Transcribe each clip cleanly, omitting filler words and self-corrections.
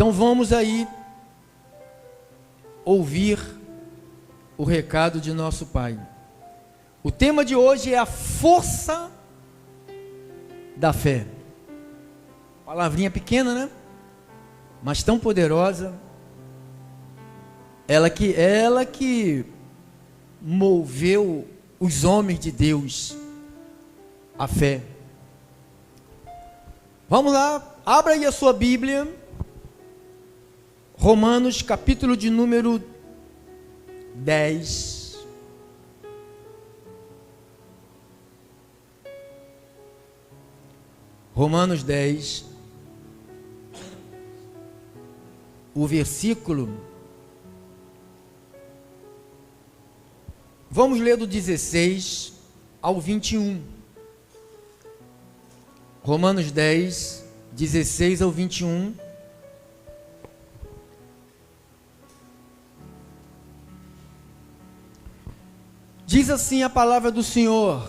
Então vamos aí ouvir o recado de nosso Pai. O tema de hoje é a força da fé. Palavrinha pequena, né? Mas tão poderosa. Ela que moveu os homens de Deus a fé. Vamos lá, abra aí a sua Bíblia, Romanos, capítulo de número 10. Romanos 10, o versículo, vamos ler do 16 ao 21. Romanos 10, 16 ao 21. Diz assim a palavra do Senhor.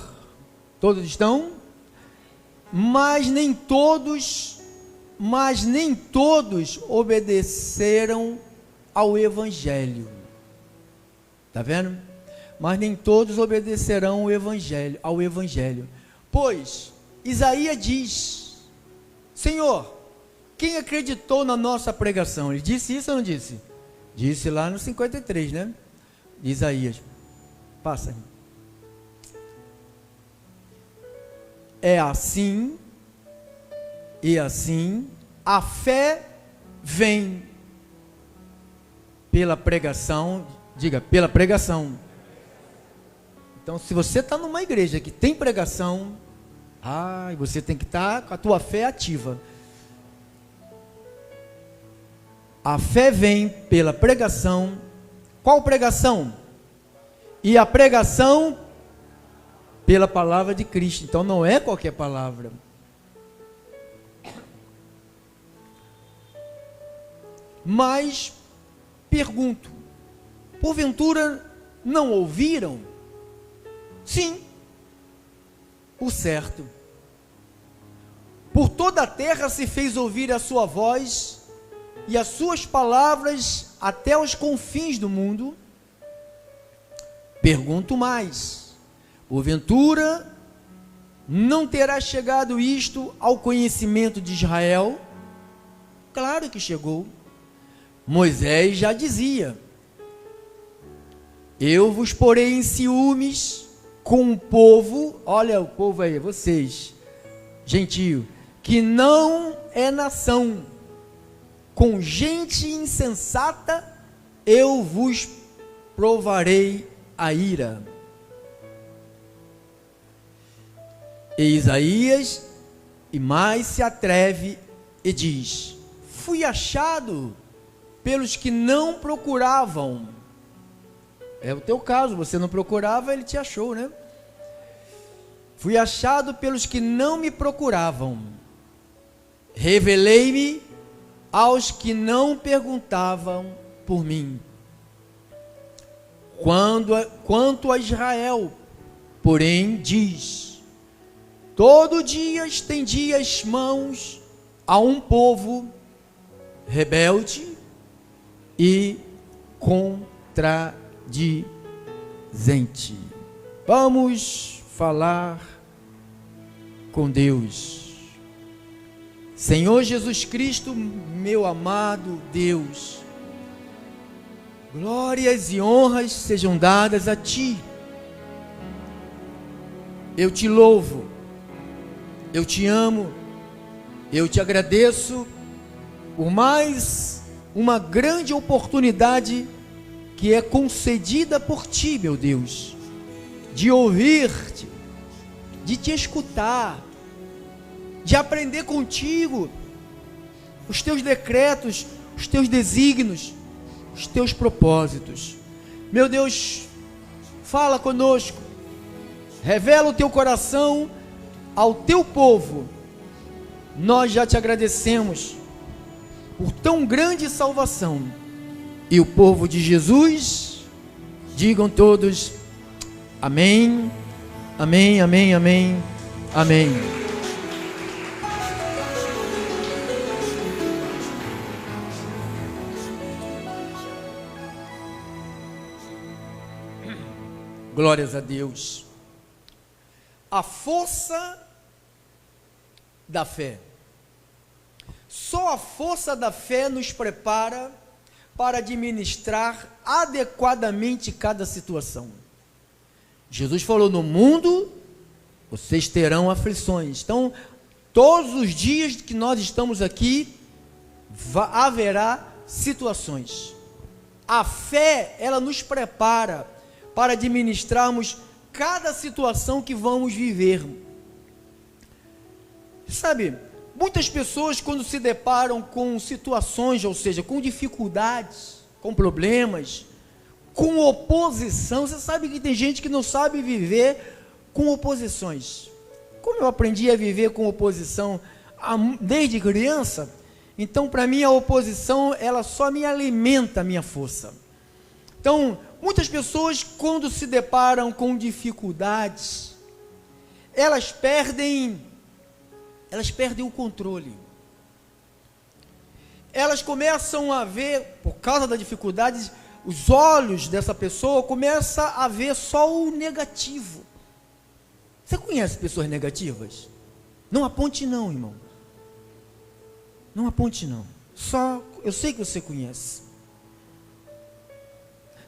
Todos estão? Mas nem todos obedeceram ao Evangelho. Está vendo? Mas nem todos obedecerão ao Evangelho. Pois Isaías diz: Senhor, quem acreditou na nossa pregação? Ele disse isso ou não disse? Disse lá no 53, né? Isaías. Passa. É assim, e assim, a fé vem pela pregação, diga, pela pregação. Então, se você está numa igreja que tem pregação, você tem que estar com a tua fé ativa. A fé vem pela pregação. Qual pregação? E a pregação pela palavra de Cristo. Então não é qualquer palavra. Mas pergunto, porventura não ouviram? Sim, o certo. Por toda a terra se fez ouvir a sua voz e as suas palavras até os confins do mundo. Pergunto mais, porventura não terá chegado isto ao conhecimento de Israel? Claro que chegou. Moisés já dizia: eu vos porei em ciúmes com um povo, olha o povo aí, vocês, gentio, que não é nação, com gente insensata eu vos provarei a ira. E Isaías e mais se atreve e diz: fui achado pelos que não procuravam. É o teu caso, você não procurava, ele te achou, né? Fui achado pelos que não me procuravam. Revelei-me aos que não perguntavam por mim. Quanto a Israel, porém, diz: todo dia estendi as mãos a um povo rebelde e contradizente. Vamos falar com Deus. Senhor Jesus Cristo, meu amado Deus, glórias e honras sejam dadas a Ti. Eu Te louvo, eu Te amo, eu Te agradeço por mais uma grande oportunidade que é concedida por Ti, meu Deus, de ouvir-Te, de Te escutar, de aprender contigo os Teus decretos, os Teus desígnios, os Teus propósitos. Meu Deus, fala conosco, revela o Teu coração ao Teu povo. Nós já Te agradecemos por tão grande salvação. E o povo de Jesus, digam todos amém, amém, amém, amém, amém. Glórias a Deus. A força da fé. Só a força da fé nos prepara para administrar adequadamente cada situação. Jesus falou: no mundo vocês terão aflições. Então, todos os dias que nós estamos aqui, haverá situações. A fé, ela nos prepara para administrarmos cada situação que vamos viver. Sabe, muitas pessoas, quando se deparam com situações, ou seja, com dificuldades, com problemas, com oposição, você sabe que tem gente que não sabe viver com oposições. Como eu aprendi a viver com oposição desde criança, então para mim a oposição, ela só me alimenta a minha força. Então, muitas pessoas, quando se deparam com dificuldades, elas perdem o controle. Elas começam a ver, por causa da dificuldade, os olhos dessa pessoa começam a ver só o negativo. Você conhece pessoas negativas? Não aponte não, irmão. Não aponte não. Só, eu sei que você conhece.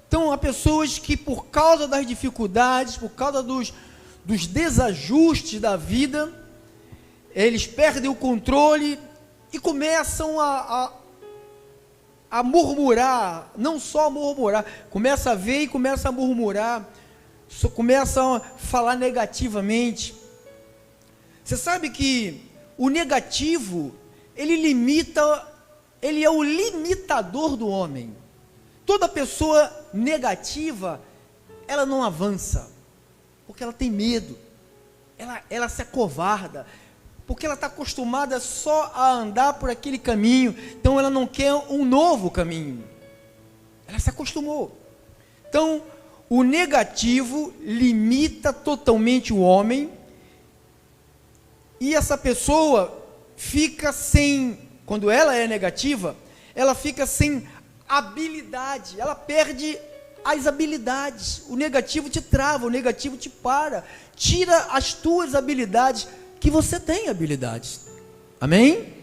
Então, há pessoas que, por causa das dificuldades, por causa dos desajustes da vida, eles perdem o controle e começam a murmurar, não só a murmurar, começa a ver e começa a murmurar, começam a falar negativamente. Você sabe que o negativo, ele é o limitador do homem. Toda pessoa negativa, ela não avança, porque ela tem medo, ela se acovarda, porque ela está acostumada só a andar por aquele caminho, então ela não quer um novo caminho, ela se acostumou. Então, o negativo limita totalmente o homem, e essa pessoa fica sem, quando ela é negativa, ela fica sem habilidade, ela perde as habilidades. O negativo te trava, o negativo te para, tira as tuas habilidades, que você tem habilidades, amém?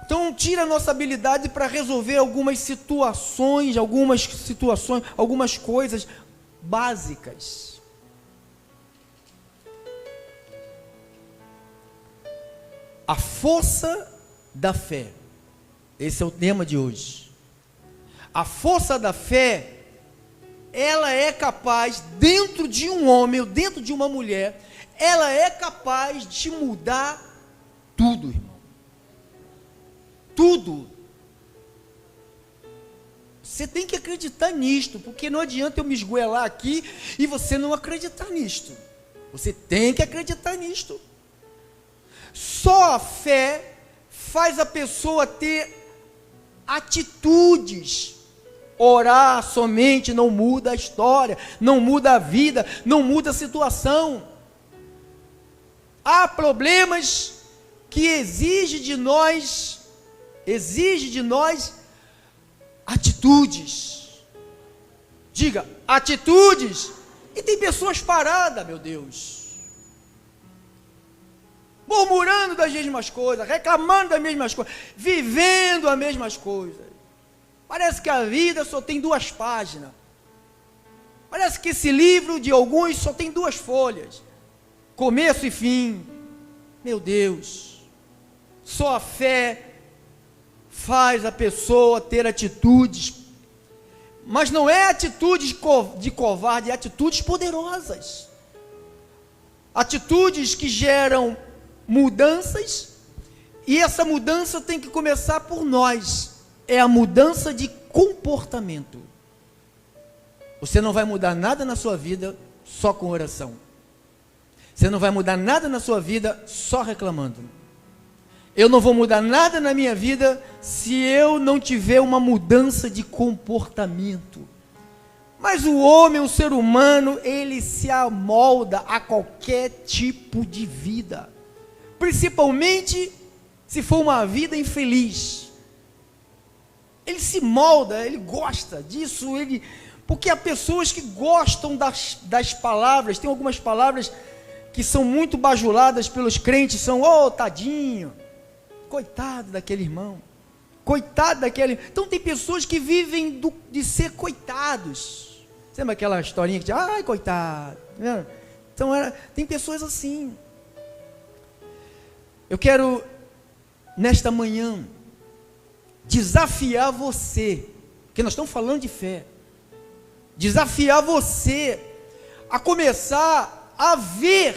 Então, tira a nossa habilidade para resolver algumas situações, algumas coisas básicas. A força da fé, esse é o tema de hoje. A força da fé, ela é capaz, dentro de um homem ou dentro de uma mulher, ela é capaz de mudar tudo, irmão. Tudo. Você tem que acreditar nisto, porque não adianta eu me esgoelar aqui e você não acreditar nisto. Você tem que acreditar nisto. Só a fé faz a pessoa ter atitudes. Orar somente não muda a história, não muda a vida, não muda a situação. Há problemas que exigem de nós atitudes. Diga, atitudes. E tem pessoas paradas, meu Deus, murmurando das mesmas coisas, reclamando das mesmas coisas, vivendo as mesmas coisas. Parece que a vida só tem 2 páginas. Parece que esse livro de alguns só tem 2 folhas. Começo e fim. Meu Deus. Só a fé faz a pessoa ter atitudes. Mas não é atitudes de covarde, é atitudes poderosas. Atitudes que geram mudanças. E essa mudança tem que começar por nós. É a mudança de comportamento. Você não vai mudar nada na sua vida só com oração. Você não vai mudar nada na sua vida só reclamando. Eu não vou mudar nada na minha vida se eu não tiver uma mudança de comportamento. Mas o homem, o ser humano, ele se amolda a qualquer tipo de vida. Principalmente se for uma vida infeliz. Ele se molda, ele gosta disso, ele Porque há pessoas que gostam das palavras, tem algumas palavras que são muito bajuladas pelos crentes, são, tadinho, coitado daquele irmão, coitado daquele... Então tem pessoas que vivem de ser coitados. Lembra aquela historinha que diz, ai, coitado, tá. Então tem pessoas assim. Eu quero, nesta manhã, desafiar você, porque nós estamos falando de fé, desafiar você a começar a ver,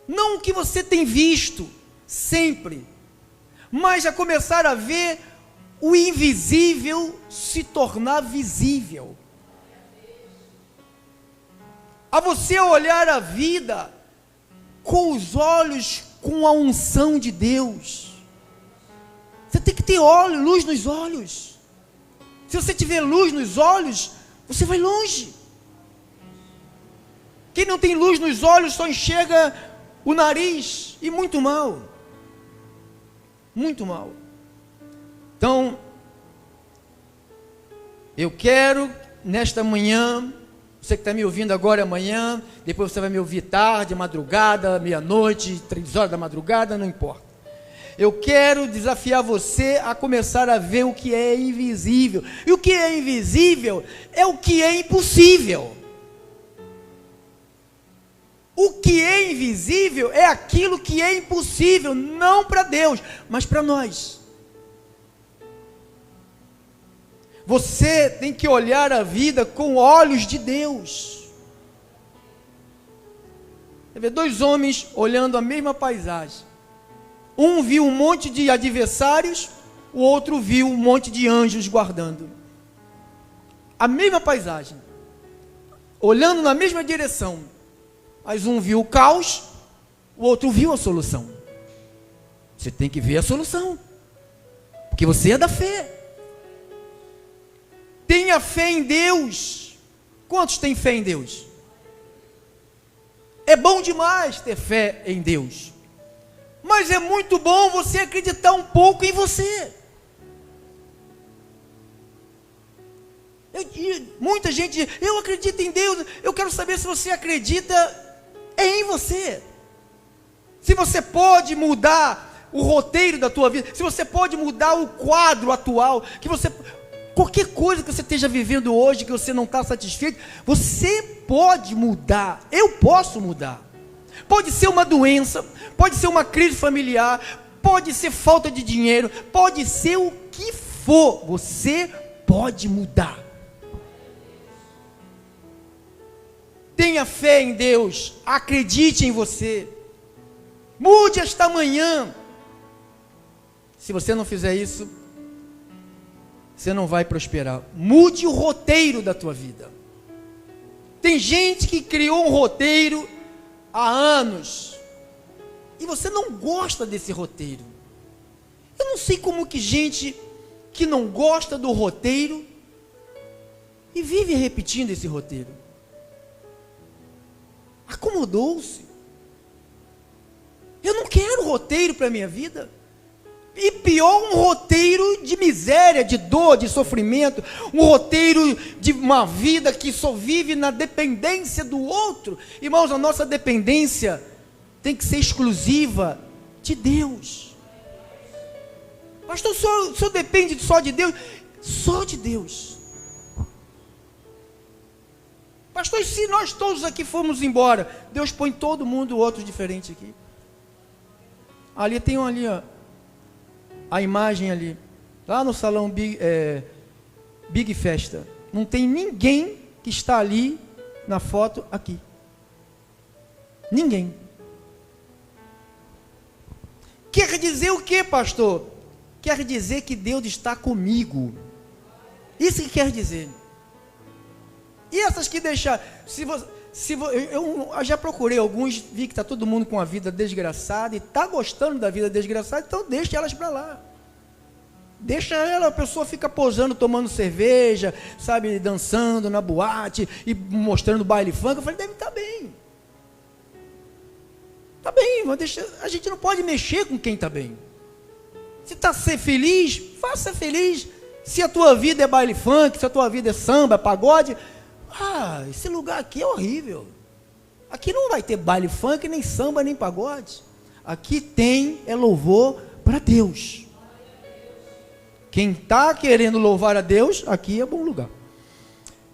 não o que você tem visto sempre, mas a começar a ver o invisível se tornar visível, a você olhar a vida com os olhos, com a unção de Deus. Você tem que ter luz nos olhos. Se você tiver luz nos olhos, você vai longe. Quem não tem luz nos olhos só enxerga o nariz, e muito mal. Muito mal. Então, eu quero, nesta manhã, você que está me ouvindo agora amanhã, depois você vai me ouvir tarde, madrugada, meia-noite, 3 horas da madrugada, não importa. Eu quero desafiar você a começar a ver o que é invisível. E o que é invisível é o que é impossível. O que é invisível é aquilo que é impossível, não para Deus, mas para nós. Você tem que olhar a vida com olhos de Deus. Você vê 2 homens olhando a mesma paisagem. Um viu um monte de adversários, o outro viu um monte de anjos guardando. A mesma paisagem, olhando na mesma direção. Mas um viu o caos, o outro viu a solução. Você tem que ver a solução, porque você é da fé. Tenha fé em Deus. Quantos têm fé em Deus? É bom demais ter fé em Deus, mas é muito bom você acreditar um pouco em você. Muita gente diz, eu acredito em Deus. Eu quero saber se você acredita em você, se você pode mudar o roteiro da tua vida, se você pode mudar o quadro atual, qualquer coisa que você esteja vivendo hoje, que você não está satisfeito, você pode mudar. Eu posso mudar. Pode ser uma doença, pode ser uma crise familiar, pode ser falta de dinheiro, pode ser o que for, você pode mudar. Tenha fé em Deus, acredite em você, mude esta manhã. Se você não fizer isso, você não vai prosperar. Mude o roteiro da tua vida. Tem gente que criou um roteiro há anos, e você não gosta desse roteiro. Eu não sei como que gente que não gosta do roteiro e vive repetindo esse roteiro. Acomodou-se. Eu não quero roteiro para a minha vida. E pior, um roteiro de miséria, de dor, de sofrimento, um roteiro de uma vida que só vive na dependência do outro. Irmãos, a nossa dependência tem que ser exclusiva de Deus. Pastor, o senhor depende só de Deus? Só de Deus. Pastor, e se nós todos aqui formos embora? Deus põe todo mundo outro diferente aqui. Ali tem um ali, ó. A imagem ali, lá no salão Big Festa, não tem ninguém que está ali na foto aqui. Ninguém. Quer dizer o que, pastor? Quer dizer que Deus está comigo. Isso que quer dizer. E essas que deixaram, eu já procurei alguns, vi que está todo mundo com a vida desgraçada, e está gostando da vida desgraçada, então deixa elas para lá. Deixa ela, a pessoa fica posando, tomando cerveja, sabe, dançando na boate, e mostrando baile funk. Eu falei, deve estar bem. Está bem, mas deixa, a gente não pode mexer com quem está bem. Se está ser feliz, faça feliz. Se a tua vida é baile funk, se a tua vida é samba, pagode, esse lugar aqui é horrível. Aqui não vai ter baile funk, nem samba, nem pagode. Aqui tem louvor para Deus. Quem está querendo louvar a Deus, aqui é bom lugar.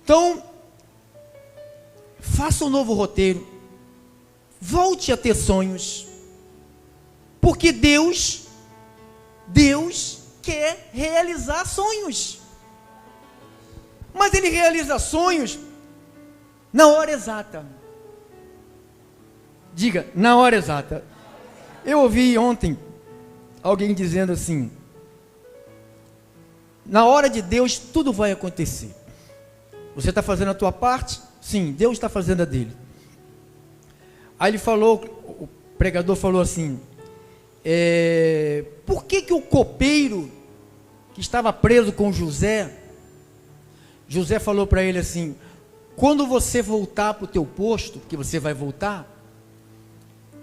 Então, faça um novo roteiro. Volte a ter sonhos. Porque Deus quer realizar sonhos. Mas Ele realiza sonhos na hora exata. Diga, na hora exata. Eu ouvi ontem alguém dizendo assim: na hora de Deus tudo vai acontecer. Você está fazendo a tua parte? Sim, Deus está fazendo a dele. Aí ele falou, o pregador falou assim: por que o copeiro que estava preso com José falou para ele assim: quando você voltar para o teu posto, que você vai voltar,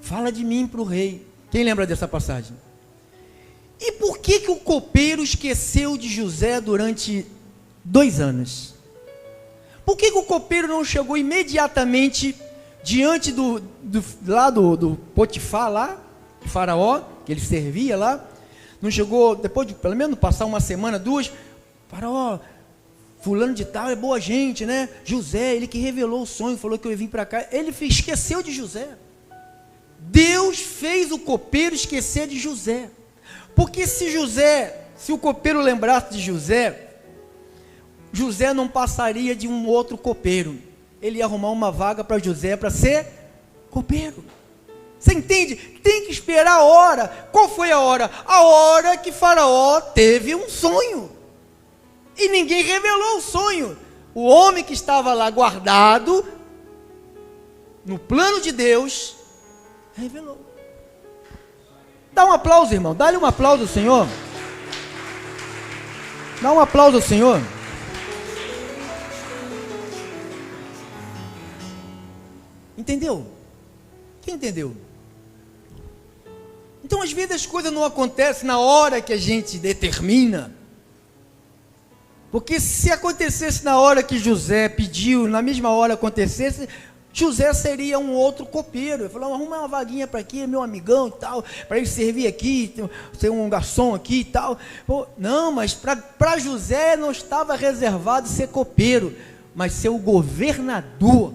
fala de mim para o rei. Quem lembra dessa passagem? E por que o copeiro esqueceu de José durante 2 anos? Por que o copeiro não chegou imediatamente diante do Potifar lá, de Faraó, que ele servia lá? Não chegou, depois de pelo menos passar 1 semana, 2, Faraó, fulano de tal é boa gente, né? José, ele que revelou o sonho, falou que eu ia vir para cá. Ele esqueceu de José. Deus fez o copeiro esquecer de José. Porque se o copeiro lembrasse de José, José não passaria de um outro copeiro. Ele ia arrumar uma vaga para José para ser copeiro. Você entende? Tem que esperar a hora. Qual foi a hora? A hora que Faraó teve um sonho. E ninguém revelou o sonho. O homem que estava lá guardado, no plano de Deus, revelou. Dá um aplauso, irmão. Dá-lhe um aplauso ao Senhor. Dá um aplauso ao Senhor. Entendeu? Quem entendeu? Então, às vezes, as coisas não acontecem na hora que a gente determina. Porque se acontecesse na hora que José pediu, na mesma hora acontecesse, José seria um outro copeiro. Ele falou: arruma uma vaguinha para aqui, meu amigão e tal, para ele servir aqui, ser um garçom aqui e tal. Não, mas para José não estava reservado ser copeiro, mas ser o governador.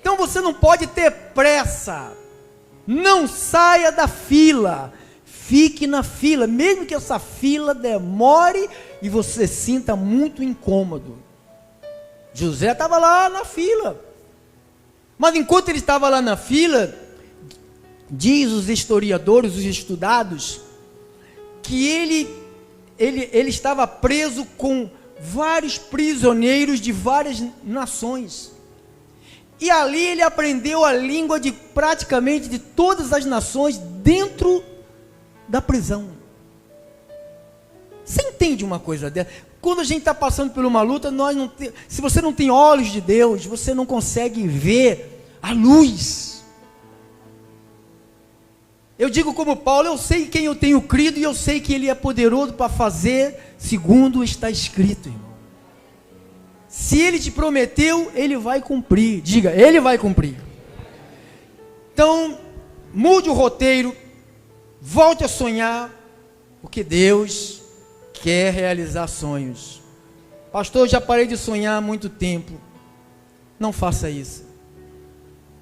Então você não pode ter pressa. Não saia da fila. Fique na fila, mesmo que essa fila demore e você sinta muito incômodo. José estava lá na fila. Mas enquanto ele estava lá na fila, diz os historiadores, os estudados, que ele estava preso com vários prisioneiros de várias nações. E ali ele aprendeu a língua de praticamente de todas as nações dentro da prisão. Você entende uma coisa dessa? Quando a gente está passando por uma luta, se você não tem olhos de Deus, você não consegue ver a luz. Eu digo como Paulo: eu sei quem eu tenho crido e eu sei que Ele é poderoso para fazer segundo está escrito, irmão. Se Ele te prometeu, Ele vai cumprir. Diga, Ele vai cumprir. Então, mude o roteiro, volte a sonhar, porque Deus quer realizar sonhos. Pastor, eu já parei de sonhar há muito tempo. Não faça isso.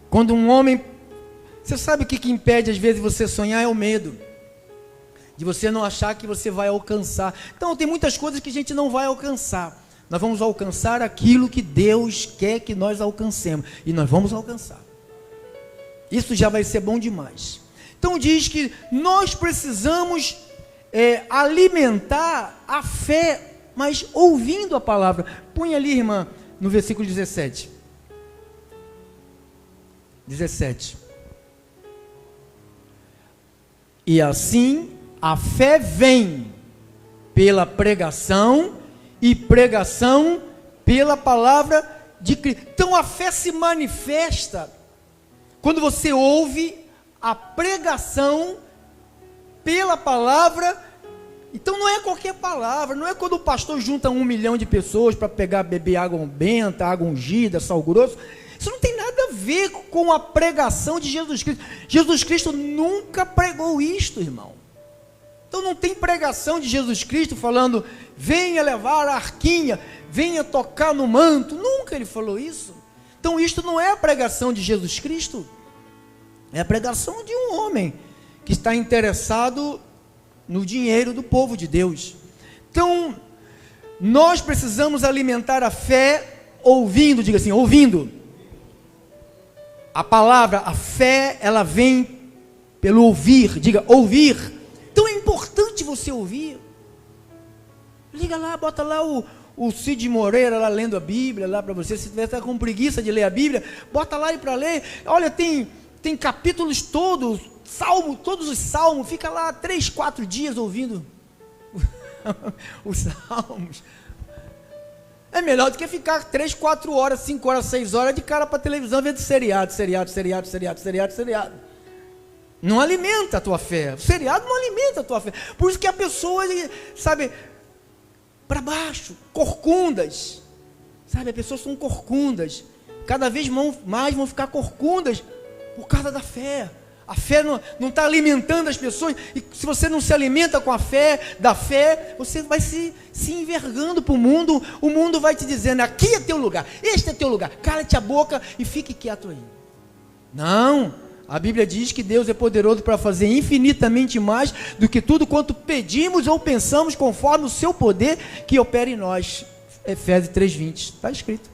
Quando um homem... Você sabe o que impede às vezes você sonhar? É o medo. De você não achar que você vai alcançar. Então tem muitas coisas que a gente não vai alcançar. Nós vamos alcançar aquilo que Deus quer que nós alcancemos. E nós vamos alcançar. Isso já vai ser bom demais. Então diz que nós precisamos alimentar a fé, mas ouvindo a palavra. Põe ali, irmã, no versículo 17. 17. E assim a fé vem pela pregação, e pregação pela palavra de Cristo. Então a fé se manifesta quando você ouve a pregação pela palavra Então não é qualquer palavra, não é quando o pastor junta 1 milhão de pessoas para beber água benta, água ungida, sal grosso. Isso não tem nada a ver com a pregação de Jesus Cristo. Jesus Cristo nunca pregou isto, irmão. Então não tem pregação de Jesus Cristo falando, venha levar a arquinha, venha tocar no manto. Nunca ele falou isso. Então isto não é a pregação de Jesus Cristo. É a pregação de um homem que está interessado no dinheiro do povo de Deus. Então, nós precisamos alimentar a fé ouvindo, diga assim, ouvindo. A palavra, a fé, ela vem pelo ouvir, diga, ouvir. Então é importante você ouvir. Liga lá, bota lá o Cid Moreira lá lendo a Bíblia, lá para você, se tiver com preguiça de ler a Bíblia, bota lá e para ler. Olha, tem capítulos todos, todos os salmos, fica lá 3, 4 dias ouvindo os salmos. É melhor do que ficar 3, 4 horas, 5 horas, 6 horas de cara para a televisão vendo seriado. Não alimenta a tua fé. O seriado não alimenta a tua fé. Por isso que a pessoa, sabe, para baixo, corcundas. Sabe, as pessoas são corcundas. Cada vez mais vão ficar corcundas por causa da fé. A fé não está alimentando as pessoas. E se você não se alimenta com a fé, da fé, você vai se envergando para o mundo. O mundo vai te dizendo, aqui é teu lugar, este é teu lugar. Cala-te a boca e fique quieto aí. Não, a Bíblia diz que Deus é poderoso para fazer infinitamente mais do que tudo quanto pedimos ou pensamos, conforme o seu poder que opera em nós. Efésios 3:20, está escrito.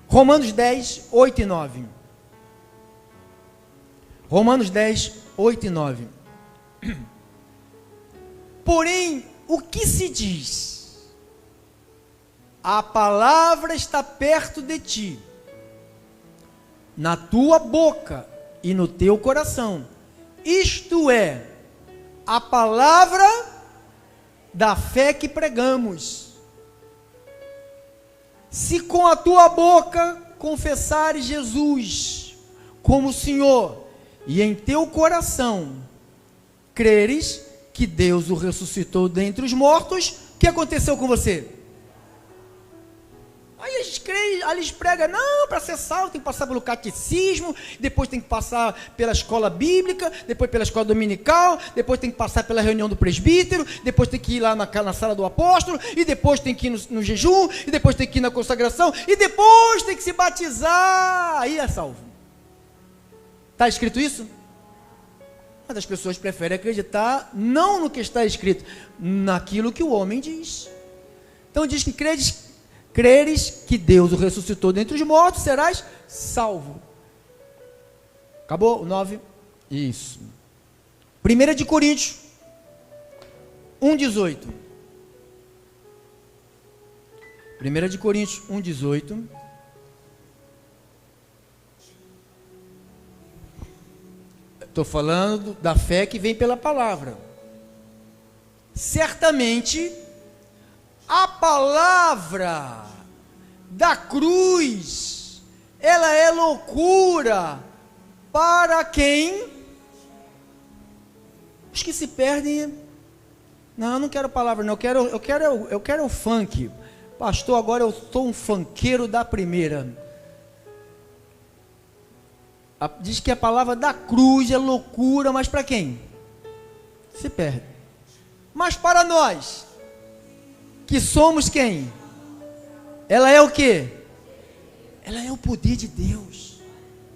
Romanos 10, 8 e 9. Romanos 10, 8 e 9. Porém, o que se diz? A palavra está perto de ti, na tua boca e no teu coração. Isto é, a palavra da fé que pregamos. Se com a tua boca confessares Jesus como Senhor, e em teu coração creres que Deus o ressuscitou dentre os mortos, o que aconteceu com você? Aí eles pregam, não, para ser salvo tem que passar pelo catecismo, depois tem que passar pela escola bíblica, depois pela escola dominical, depois tem que passar pela reunião do presbítero, depois tem que ir lá na sala do apóstolo, e depois tem que ir no jejum, e depois tem que ir na consagração, e depois tem que se batizar, aí é salvo. Está escrito isso? Mas as pessoas preferem acreditar não no que está escrito, naquilo que o homem diz. Então diz que creres que Deus o ressuscitou dentre os mortos, serás salvo. Acabou o 9? Isso. 1 de Coríntios 1:18. 1 de Coríntios 1:18. Estou falando da fé que vem pela palavra. Certamente, a palavra da cruz, ela é loucura para quem? Os que se perdem. Não, eu não quero palavra, não. Eu quero o funk. Pastor, agora eu sou um funkeiro da primeira. Diz que a palavra da cruz é loucura, mas para quem? Se perde. Mas para nós, que somos quem? Ela é o quê? Ela é o poder de Deus.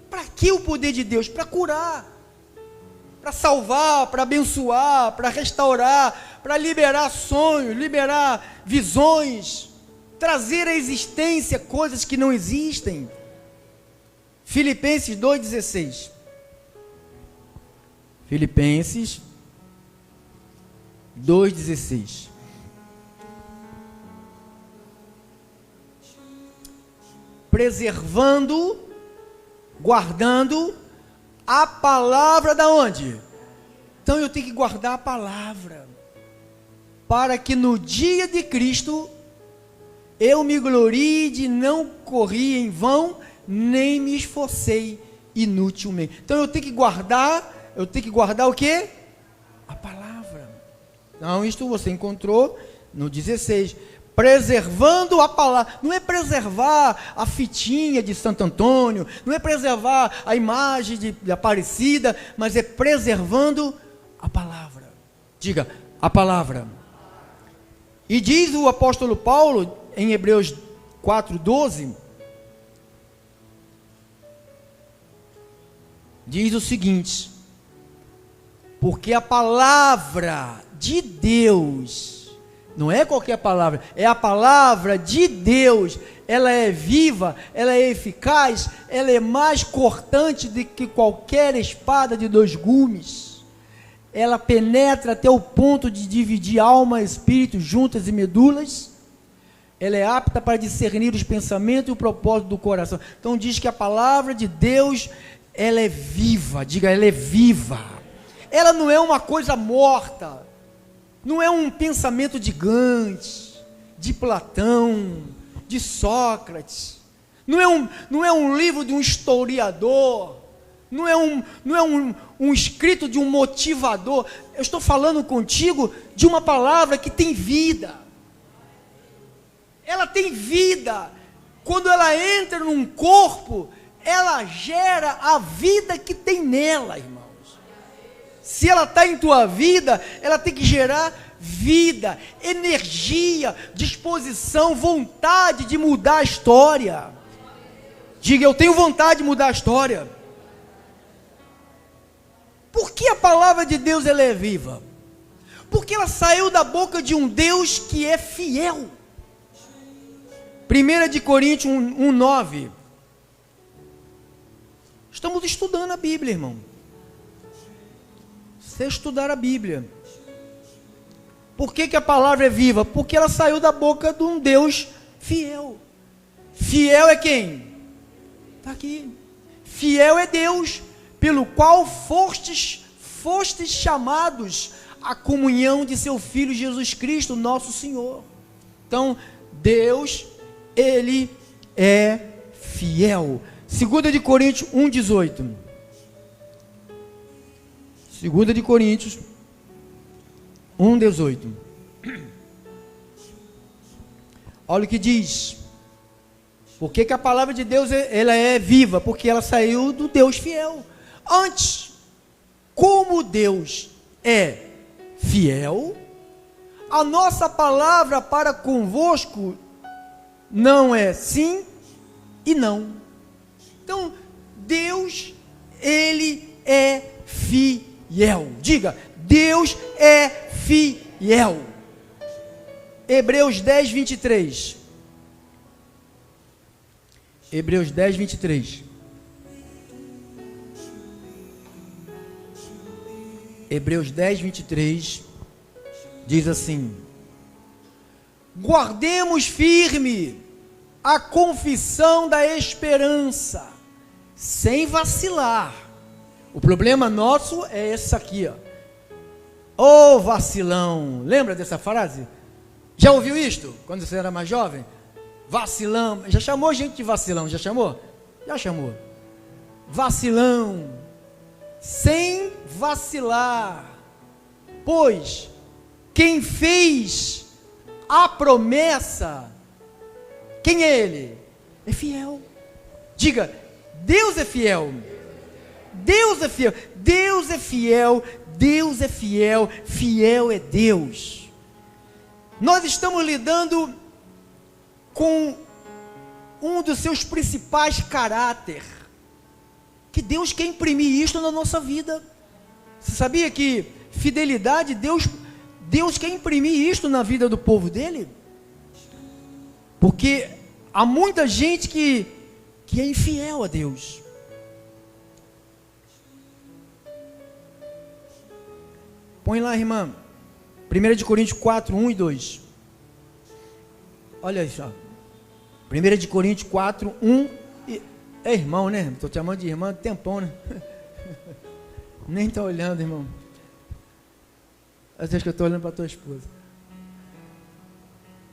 Para que o poder de Deus? Para curar, para salvar, para abençoar, para restaurar, para liberar sonhos, liberar visões, trazer à existência coisas que não existem. Filipenses 2,16. Filipenses 2,16. Preservando, guardando a palavra da onde? Então eu tenho que guardar a palavra, para que no dia de Cristo eu me glorie de não correr em vão, nem me esforcei inutilmente. Então eu tenho que guardar o quê? A palavra. Não, isto você encontrou no 16. Preservando a palavra. Não é preservar a fitinha de Santo Antônio, não é preservar a imagem de Aparecida, mas é preservando a palavra. Diga, a palavra. E diz o apóstolo Paulo, em Hebreus 4:12, diz o seguinte: porque a palavra de Deus, não é qualquer palavra, é a palavra de Deus, ela é viva, ela é eficaz, ela é mais cortante do que qualquer espada de 2 gumes, ela penetra até o ponto de dividir alma, espírito, juntas e medulas, ela é apta para discernir os pensamentos e o propósito do coração. Então diz que a palavra de Deus, ela é viva, diga, ela é viva, ela não é uma coisa morta, não é um pensamento de Gandhi, de Platão, de Sócrates, não é um livro de um historiador, não é um escrito de um motivador. Eu estou falando contigo de uma palavra que tem vida, ela tem vida, quando ela entra num corpo, ela gera a vida que tem nela, irmão. Se ela está em tua vida, ela tem que gerar vida, energia, disposição, vontade de mudar a história. Diga, eu tenho vontade de mudar a história. Por que a palavra de Deus ela é viva? Porque ela saiu da boca de um Deus que é fiel. 1 Coríntios 1:9. Estamos estudando a Bíblia, irmão. Você estudar a Bíblia. Por que a palavra é viva? Porque ela saiu da boca de um Deus fiel. Fiel é quem? Está aqui. Fiel é Deus, pelo qual fostes chamados à comunhão de seu Filho Jesus Cristo, nosso Senhor. Então, Deus, Ele é fiel. 2 Coríntios 1:18. 2 Coríntios 1:18. Olha o que diz. Por que a palavra de Deus ela é viva? Porque ela saiu do Deus fiel. Antes, como Deus é fiel, a nossa palavra para convosco não é sim e não. Então, Deus, Ele é fiel. Diga, Deus é fiel. Hebreus 10:23. Hebreus 10:23. Hebreus 10:23 diz assim: guardemos firme a confissão da esperança, sem vacilar. O problema nosso é esse aqui, ó. Ô vacilão, lembra dessa frase? Já ouviu isto quando você era mais jovem? Vacilão, já chamou gente de vacilão, já chamou? Já chamou. Vacilão, sem vacilar, pois quem fez a promessa, quem é Ele? É fiel. Diga, Deus é fiel. Deus é fiel. Deus é fiel. Deus é fiel. Fiel é Deus. Nós estamos lidando com um dos seus principais caráteres, que Deus quer imprimir isto na nossa vida. Você sabia que fidelidade, Deus quer imprimir isto na vida do povo dele? Porque há muita gente que é infiel a Deus. Põe lá, irmã, 1 Coríntios 4, 1 e 2. Olha isso, ó. 1 Coríntios 4, 1 e... É irmão, né? Estou te chamando de irmã há tempão, né? Nem está olhando, irmão. Acho que eu estou olhando para a tua esposa.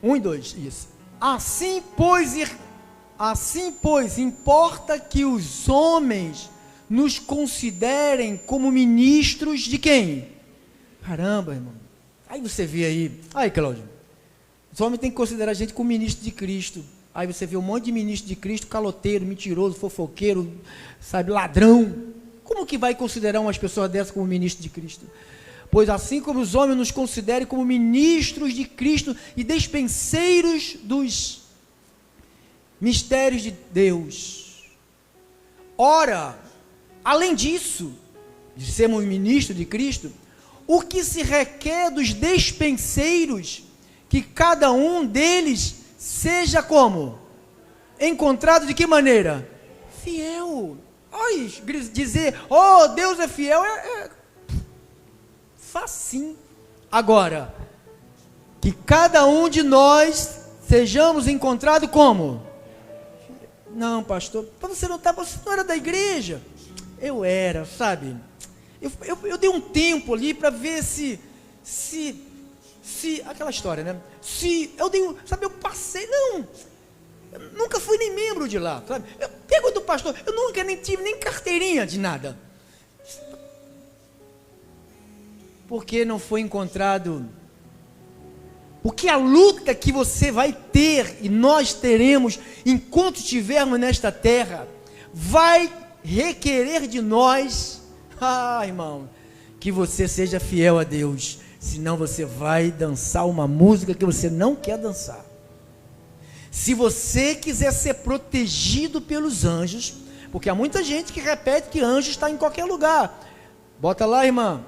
1 e 2, isso. Assim, pois, importa que os homens nos considerem como ministros de quem? Caramba, irmão. Aí você vê aí, Cláudio, os homens têm que considerar a gente como ministro de Cristo. Aí você vê um monte de ministro de Cristo, caloteiro, mentiroso, fofoqueiro, sabe, ladrão. Como que vai considerar umas pessoas dessas como ministro de Cristo? Pois assim como os homens nos considerem como ministros de Cristo e despenseiros dos mistérios de Deus. Ora, além disso, de sermos ministros de Cristo, o que se requer dos despenseiros, que cada um deles seja como? Encontrado de que maneira? Fiel. Olha, dizer, oh, Deus é fiel, é facinho. Agora, que cada um de nós sejamos encontrados como? Não, pastor, você não era da igreja. Eu era, sabe? Eu dei um tempo ali para ver se aquela história, né? Eu passei, não, eu nunca fui nem membro de lá, sabe? Eu pego do pastor, eu nunca nem tive nem carteirinha de nada. Porque não foi encontrado. Porque a luta que você vai ter, e nós teremos, enquanto estivermos nesta terra, vai requerer de nós, irmão, que você seja fiel a Deus, senão você vai dançar uma música que você não quer dançar. Se você quiser ser protegido pelos anjos, porque há muita gente que repete que anjo está em qualquer lugar. Bota lá, irmão,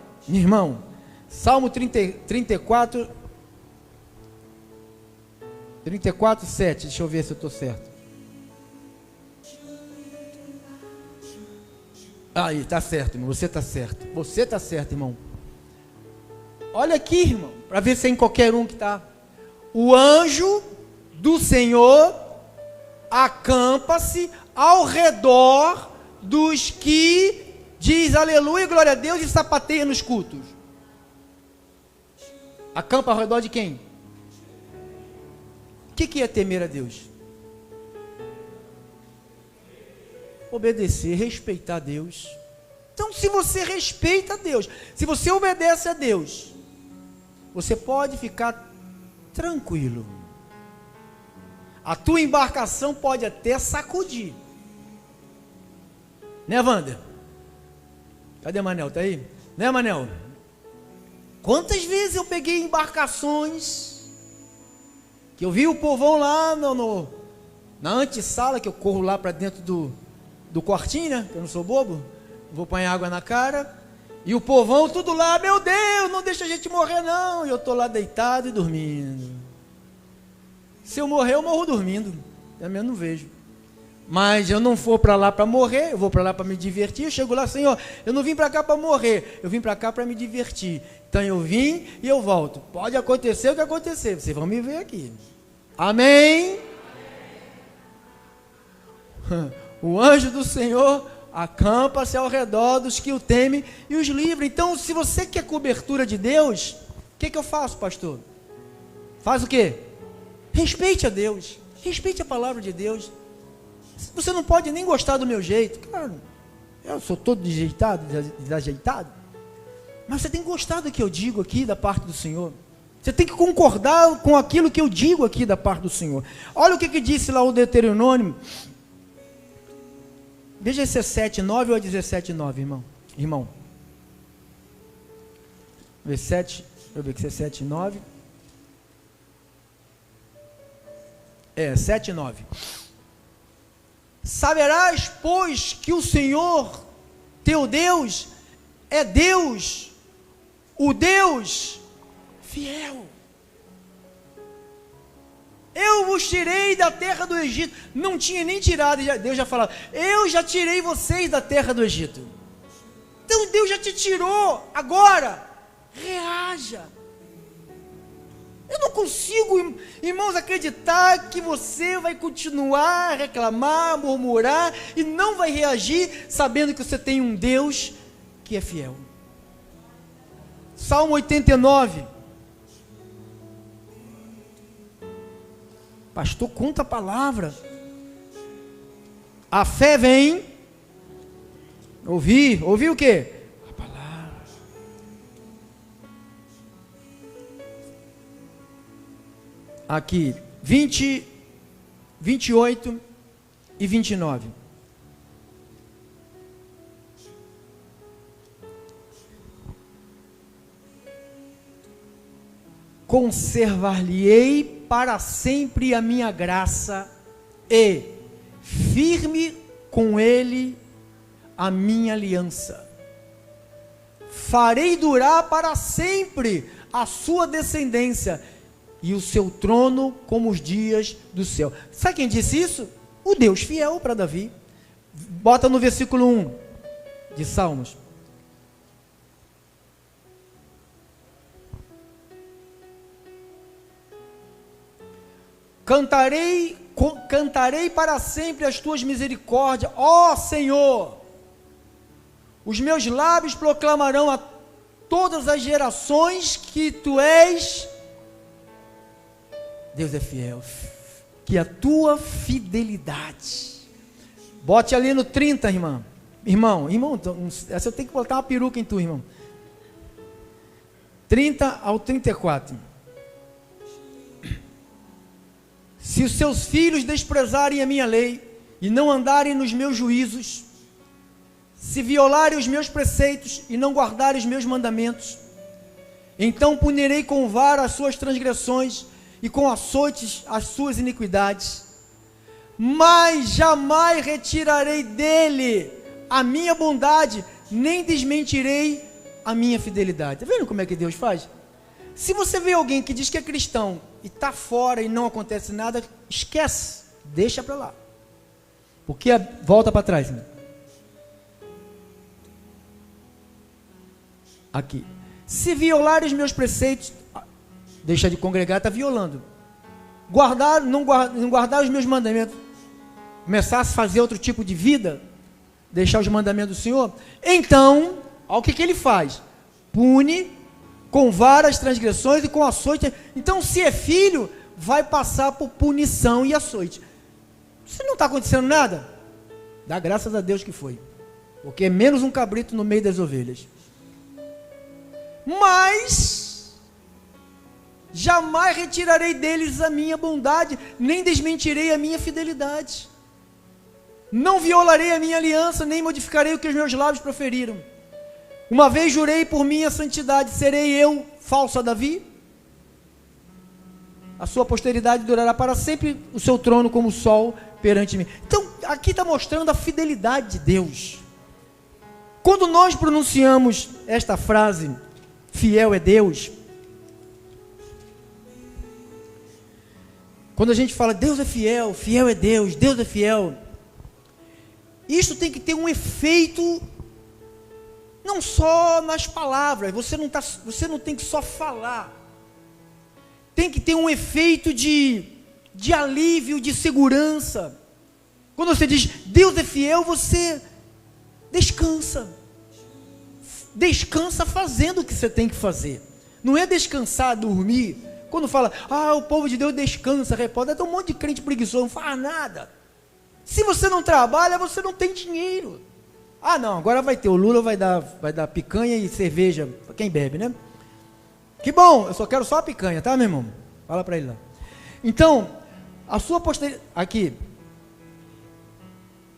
Salmo 34, 7, deixa eu ver se eu estou certo. Aí, está certo, irmão, você está certo, irmão. Olha aqui, irmão, para ver se é em qualquer um que está. O anjo do Senhor acampa-se ao redor dos que diz aleluia, glória a Deus e sapateia nos cultos. Acampa ao redor de quem? O que é temer a Deus? Obedecer, respeitar a Deus. Então, se você respeita a Deus, se você obedece a Deus, você pode ficar tranquilo. A tua embarcação pode até sacudir. Né, Wander? Cadê Manel? Tá aí? Né, Manel? Quantas vezes eu peguei embarcações que eu vi o povão lá na antessala, que eu corro lá para dentro do quartinho, né? Que eu não sou bobo, vou apanhar água na cara, e o povão tudo lá, meu Deus, não deixa a gente morrer não, e eu estou lá deitado e dormindo. Se eu morrer, eu morro dormindo, também não vejo. Mas eu não vou para lá para morrer, eu vou para lá para me divertir. Eu chego lá, Senhor, eu não vim para cá para morrer, eu vim para cá para me divertir. Então eu vim e eu volto. Pode acontecer o que acontecer, vocês vão me ver aqui. Amém? O anjo do Senhor acampa-se ao redor dos que o temem e os livra. Então, se você quer cobertura de Deus, o que eu faço, pastor? Faz o quê? Respeite a Deus, respeite a palavra de Deus. Você não pode nem gostar do meu jeito, claro, eu sou todo desajeitado, mas você tem que gostar do que eu digo aqui da parte do Senhor. Você tem que concordar com aquilo que eu digo aqui da parte do Senhor. Olha o que disse lá o Deuteronômio. Veja 17:9 ou 17:9, irmão. 17:9. 7:9. Saberás, pois, que o Senhor, teu Deus, é Deus, o Deus fiel. Eu vos tirei da terra do Egito. Não tinha nem tirado, Deus já falava, eu já tirei vocês da terra do Egito. Então Deus já te tirou, agora, reaja. Eu não consigo, irmãos, acreditar que você vai continuar a reclamar, murmurar e não vai reagir, sabendo que você tem um Deus que é fiel. Salmo 89. Pastor, conta a palavra. A fé vem. Ouvir o quê? A palavra. aqui, 20, 28 e 29. Conservar-lhe-ei para sempre a minha graça e firme com ele a minha aliança. Farei durar para sempre a sua descendência e o seu trono como os dias do céu. Sabe quem disse isso? O Deus fiel para Davi. Bota no versículo 1 de Salmos. Cantarei para sempre as tuas misericórdias, ó Senhor. Os meus lábios proclamarão a todas as gerações que tu és. Deus é fiel, que a tua fidelidade. Bote ali no 30, irmão, essa eu tenho que botar uma peruca em tu, irmão. 30 ao 34. Se os seus filhos desprezarem a minha lei e não andarem nos meus juízos, se violarem os meus preceitos e não guardarem os meus mandamentos, então punirei com vara as suas transgressões e com açoites as suas iniquidades, mas jamais retirarei dele a minha bondade, nem desmentirei a minha fidelidade. Está vendo como é que Deus faz? Se você vê alguém que diz que é cristão e está fora e não acontece nada, esquece, deixa para lá, porque volta para trás, né? Aqui, se violar os meus preceitos, deixa de congregar, está violando. Não guardar os meus mandamentos, começar a fazer outro tipo de vida, deixar os mandamentos do Senhor, então, olha o que ele faz, pune com várias transgressões e com açoite. Então, se é filho, vai passar por punição e açoite. Se não está acontecendo nada, dá graças a Deus que foi, porque é menos um cabrito no meio das ovelhas. Mas jamais retirarei deles a minha bondade, nem desmentirei a minha fidelidade. Não violarei a minha aliança, nem modificarei o que os meus lábios proferiram. Uma vez jurei por minha santidade, serei eu falso a Davi? A sua posteridade durará para sempre, o seu trono como o sol perante mim. Então, aqui está mostrando a fidelidade de Deus. Quando nós pronunciamos esta frase, fiel é Deus, quando a gente fala Deus é fiel, fiel é Deus, Deus é fiel, isso tem que ter um efeito, não só nas palavras, você não tem que só falar, tem que ter um efeito de alívio, de segurança. Quando você diz Deus é fiel, você descansa fazendo o que você tem que fazer, não é descansar, dormir. Quando fala, o povo de Deus descansa, reposa, tem um monte de crente preguiçoso, não faz nada. Se você não trabalha, você não tem dinheiro. Não, agora vai ter, o Lula vai dar picanha e cerveja para quem bebe, né? Que bom, eu só quero só a picanha, tá, meu irmão? Fala para ele lá. Então, a sua posteridade, aqui,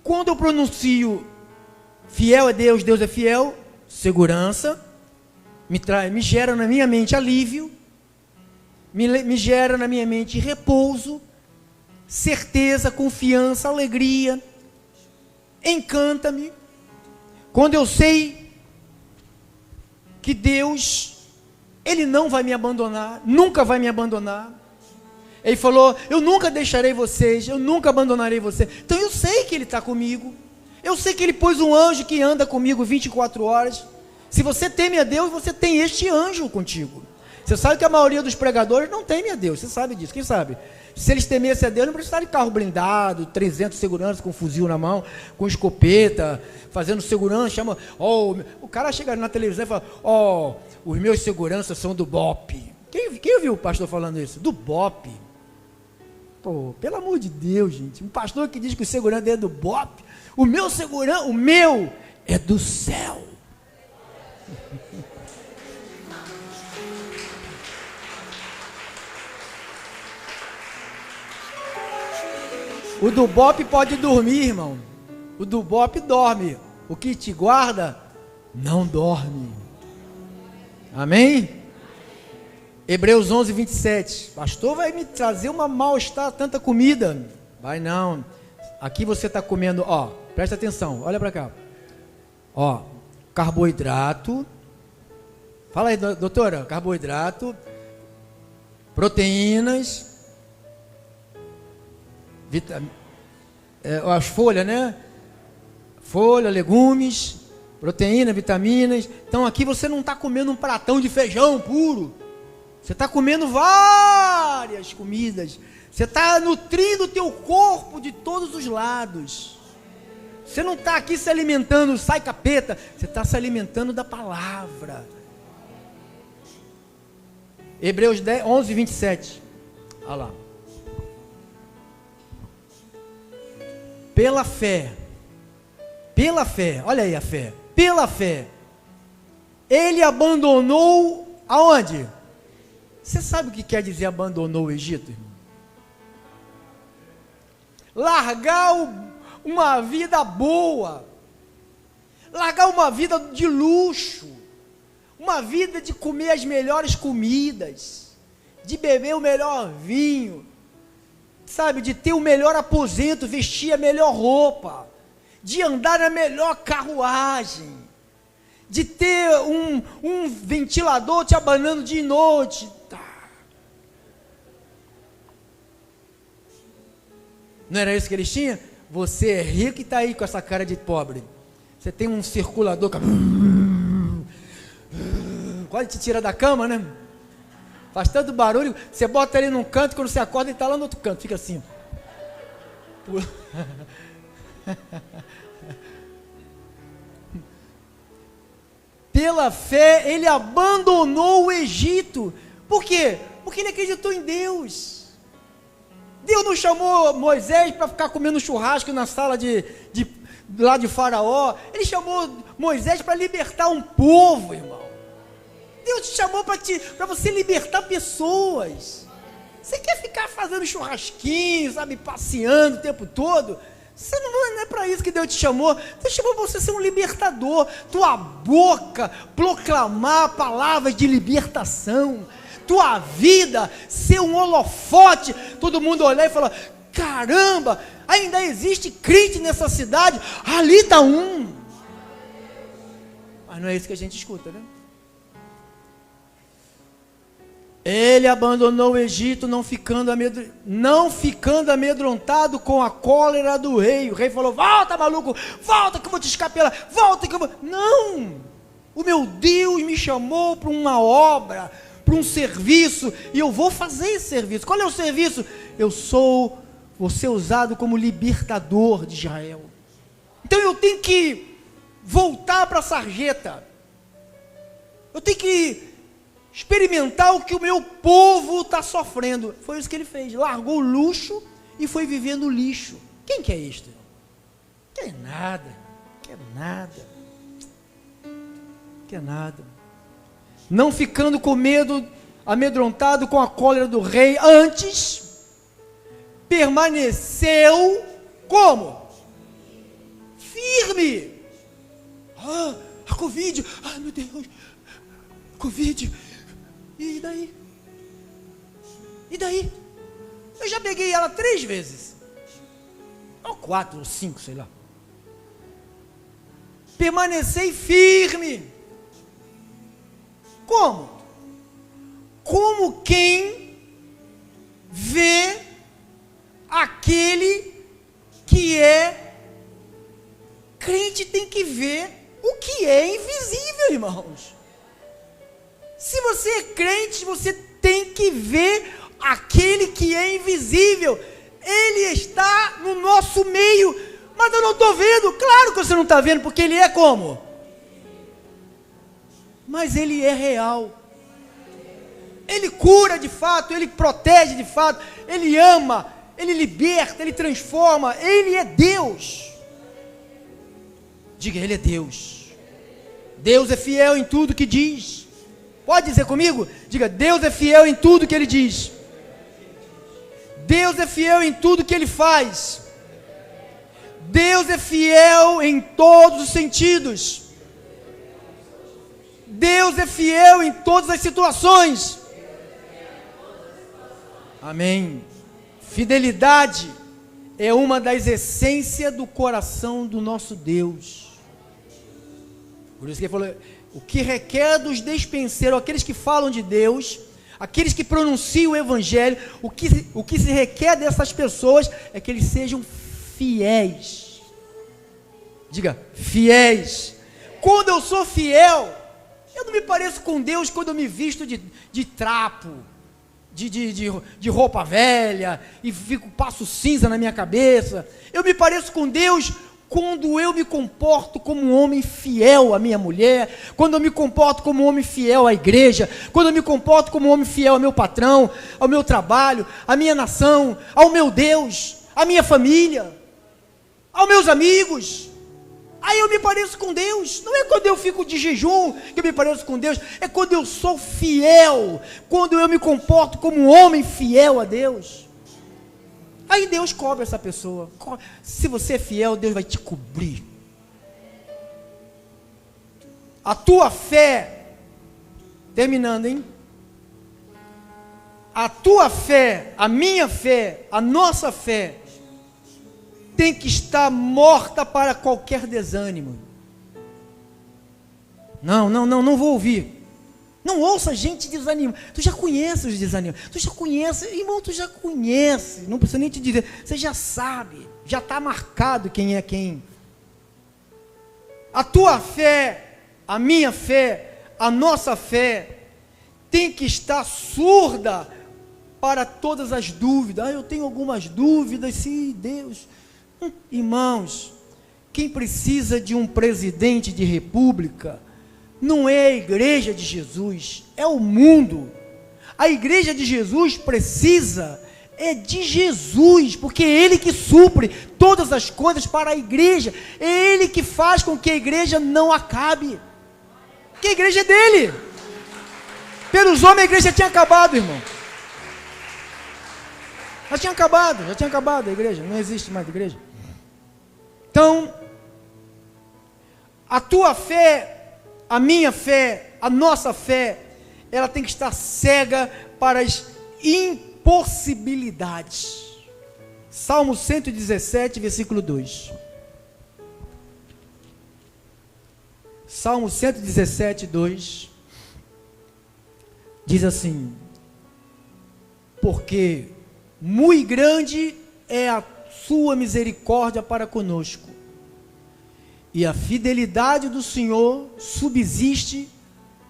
quando eu pronuncio fiel é Deus, Deus é fiel, segurança, me gera na minha mente alívio, me gera na minha mente repouso, certeza, confiança, alegria, encanta-me. Quando eu sei que Deus, Ele não vai me abandonar, nunca vai me abandonar. Ele falou, eu nunca deixarei vocês, eu nunca abandonarei vocês. Então eu sei que Ele está comigo. Eu sei que Ele pôs um anjo que anda comigo 24 horas. Se você teme a Deus, você tem este anjo contigo. Você sabe que a maioria dos pregadores não teme a Deus, você sabe disso, quem sabe? Se eles temessem a Deus, não precisaria de carro blindado, 300 seguranças com fuzil na mão, com escopeta, fazendo segurança, chama, o cara chega na televisão e fala, os meus seguranças são do BOP. Quem ouviu o pastor falando isso? Do BOP. Pô, pelo amor de Deus, gente, um pastor que diz que o segurança é do BOP, o meu é do céu. O do Bope pode dormir, irmão. O do Bope dorme. O que te guarda, não dorme. Amém? Hebreus 11, 27. Pastor, vai me trazer uma mal-estar, tanta comida. Vai não. Aqui você está comendo, ó, presta atenção, olha para cá. Ó, carboidrato. Fala aí, doutora, carboidrato, proteínas, as folhas, né? Folha, legumes, proteína, vitaminas. Então aqui você não está comendo um pratão de feijão puro. Você está comendo várias comidas. Você está nutrindo o teu corpo de todos os lados. Você não está aqui se alimentando, sai capeta. Você está se alimentando da palavra. Hebreus 10, 11, 27. Olha lá. Pela fé, olha aí a fé. Pela fé, ele abandonou aonde? Você sabe o que quer dizer abandonou o Egito, irmão? Largar uma vida boa, largar uma vida de luxo, uma vida de comer as melhores comidas, de beber o melhor vinho, sabe, de ter o melhor aposento, vestir a melhor roupa, de andar na melhor carruagem, de ter um ventilador te abanando de noite. Não era isso que eles tinham? Você é rico e está aí com essa cara de pobre. Você tem um circulador que quase te tira da cama, né? Faz tanto barulho, você bota ele num canto, quando você acorda ele está lá no outro canto, fica assim. Pela fé ele abandonou o Egito. Por quê? Porque ele acreditou em Deus. Deus não chamou Moisés para ficar comendo churrasco na sala lá de Faraó. Ele chamou Moisés para libertar um povo, irmão. Deus te chamou para você libertar pessoas. Você quer ficar fazendo churrasquinho, sabe, passeando o tempo todo? Você não é para isso que Deus te chamou. Deus chamou para você ser um libertador. Tua boca proclamar palavras de libertação. Tua vida ser um holofote, todo mundo olhar e falar: caramba, ainda existe crente nessa cidade, ali está um. Mas não é isso que a gente escuta, né? Ele abandonou o Egito, não ficando amedrontado com a cólera do rei. O rei falou: volta, maluco, volta que eu vou te escapelar, volta que eu vou... Não, o meu Deus me chamou para uma obra, para um serviço, e eu vou fazer esse serviço. Qual é o serviço? Vou ser usado como libertador de Israel. Então eu tenho que voltar para a sarjeta. Eu tenho que experimentar o que o meu povo está sofrendo. Foi isso que ele fez. Largou o luxo e foi vivendo o lixo. Quem quer isto? Quer nada. Quer nada. Quer nada. Não ficando com medo, amedrontado com a cólera do rei, antes permaneceu como? Firme. A Covid, ai meu Deus, Covid, e daí? E daí? Eu já peguei ela 3 vezes, ou 4 ou 5, sei lá. Permanecei firme. Como? Como quem vê aquele que é crente tem que ver o que é invisível, irmãos. Se você é crente, você tem que ver aquele que é invisível. Ele está no nosso meio, mas eu não estou vendo. Claro que você não está vendo, porque ele é como? Mas ele é real. Ele cura de fato, ele protege de fato, ele ama, ele liberta, ele transforma, ele é Deus. Diga, ele é Deus. Deus é fiel em tudo que diz. Pode dizer comigo? Diga, Deus é fiel em tudo que ele diz. Deus é fiel em tudo que ele faz. Deus é fiel em todos os sentidos. Deus é fiel em todas as situações. Amém. Fidelidade é uma das essências do coração do nosso Deus. Por isso que ele falou, o que requer dos despenseiros, aqueles que falam de Deus, aqueles que pronunciam o Evangelho, o que se requer dessas pessoas é que eles sejam fiéis. Diga, fiéis. Quando eu sou fiel, eu não me pareço com Deus quando eu me visto de trapo, de roupa velha, e passo cinza na minha cabeça. Eu me pareço com Deus quando eu me comporto como um homem fiel à minha mulher, quando eu me comporto como um homem fiel à igreja, quando eu me comporto como um homem fiel ao meu patrão, ao meu trabalho, à minha nação, ao meu Deus, à minha família, aos meus amigos. Aí eu me pareço com Deus. Não é quando eu fico de jejum que eu me pareço com Deus, é quando eu sou fiel, quando eu me comporto como um homem fiel a Deus. Aí Deus cobre essa pessoa. Se você é fiel, Deus vai te cobrir. A tua fé, terminando, hein? A tua fé, a minha fé, a nossa fé, tem que estar morta para qualquer desânimo. Não vou ouvir. Não ouça gente desanimar. Tu já conhece os desânimos. Tu já conhece, irmão, tu já conhece. Não precisa nem te dizer. Você já sabe. Já está marcado quem é quem. A tua fé, a minha fé, a nossa fé, tem que estar surda para todas as dúvidas. Eu tenho algumas dúvidas, se Deus... Irmãos, quem precisa de um presidente de república não é a igreja de Jesus, é o mundo. A igreja de Jesus precisa de Jesus, porque é Ele que supre todas as coisas para a igreja, é Ele que faz com que a igreja não acabe, porque a igreja é dele. Pelos homens a igreja tinha acabado, irmão. Já tinha acabado a igreja, não existe mais igreja. Então, a tua fé, a minha fé, a nossa fé, ela tem que estar cega para as impossibilidades. Salmo 117, versículo 2. Salmo 117, 2. Diz assim: porque muito grande é a sua misericórdia para conosco, e a fidelidade do Senhor subsiste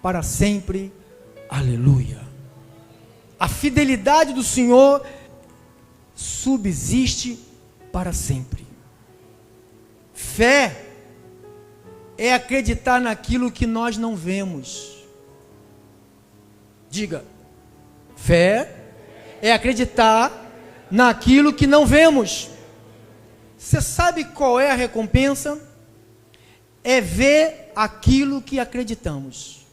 para sempre. Aleluia. A fidelidade do Senhor subsiste para sempre. Fé é acreditar naquilo que nós não vemos. Diga, fé é acreditar naquilo que não vemos. Você sabe qual é a recompensa? É ver aquilo que acreditamos.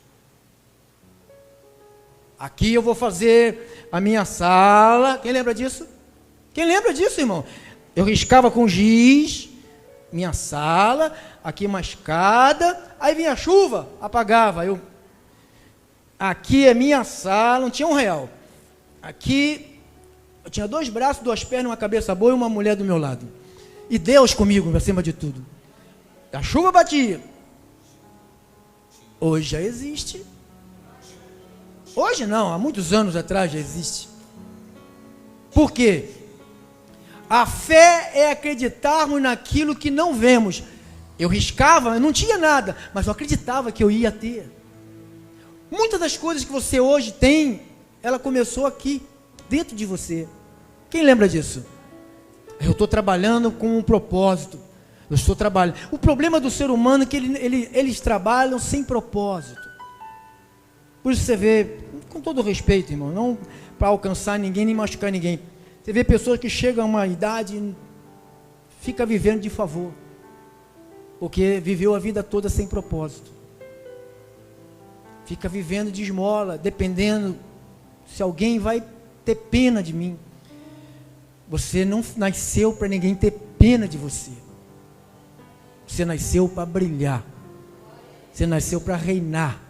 Aqui eu vou fazer a minha sala. Quem lembra disso? Quem lembra disso, irmão? Eu riscava com giz minha sala, aqui uma escada, aí vinha a chuva, apagava. Aqui é minha sala, não tinha R$1. Aqui eu tinha 2 braços, 2 pernas, uma cabeça boa e uma mulher do meu lado. E Deus comigo, acima de tudo. A chuva batia. Hoje já existe. Hoje não, há muitos anos atrás já existe. Por quê? A fé é acreditarmos naquilo que não vemos. Eu riscava, eu não tinha nada, mas eu acreditava que eu ia ter. Muitas das coisas que você hoje tem, ela começou aqui, dentro de você. Quem lembra disso? Eu estou trabalhando com um propósito. Eu estou trabalhando. O problema do ser humano é que eles trabalham sem propósito. Por isso você vê, com todo respeito, irmão, não para alcançar ninguém, nem machucar ninguém. Você vê pessoas que chegam a uma idade e fica vivendo de favor, porque viveu a vida toda sem propósito. Fica vivendo de esmola, dependendo se alguém vai ter pena de mim. Você não nasceu para ninguém ter pena de você. Você nasceu para brilhar. Você nasceu para reinar.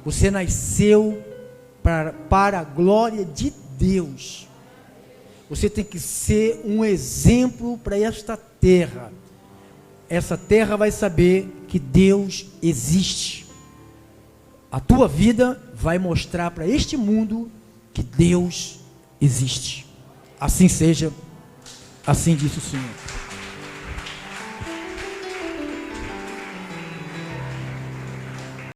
Você nasceu para a glória de Deus. Você tem que ser um exemplo para esta terra. Essa terra vai saber que Deus existe. A tua vida vai mostrar para este mundo que Deus existe. Assim seja, assim disse o Senhor.